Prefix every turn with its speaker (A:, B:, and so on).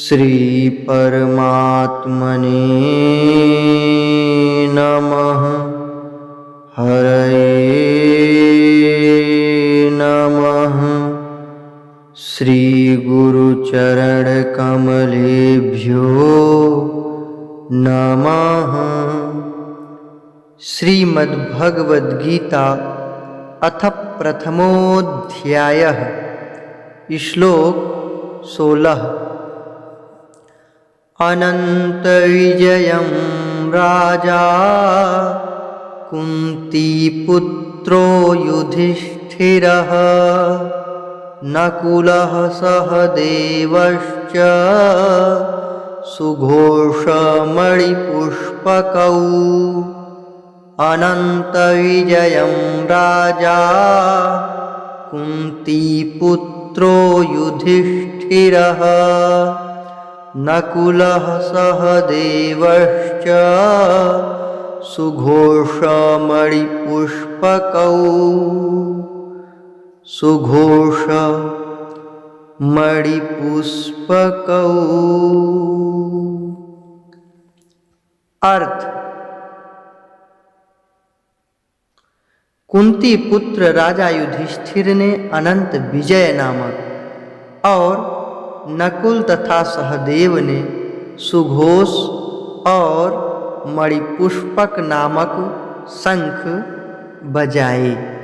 A: श्री परमात्मने नमः। हरये नमः। श्री गुरुचरण कमलेभ्यो नमः। श्रीमद्भगवद्गीता अथ प्रथमोऽध्यायः। श्लोक 16। अनन्तविजयं राजा कुन्तीपुत्रो युधिष्ठिरः नकुलः सहदेवश्च सुघोषमणिपुष्पकौ। अनन्तविजयं राजा कुन्तीपुत्रो युधिष्ठिरः नकुलः सहदेवश्च सुघोषमणिपुष्पकौ। सुघोषमणिपुष्पकौ। अर्थ: कुंती पुत्र राजा युधिष्ठिर ने अनंत विजय नामक और नकुल तथा सहदेव ने सुघोष और मणिपुष्पक नामक शंख बजाए।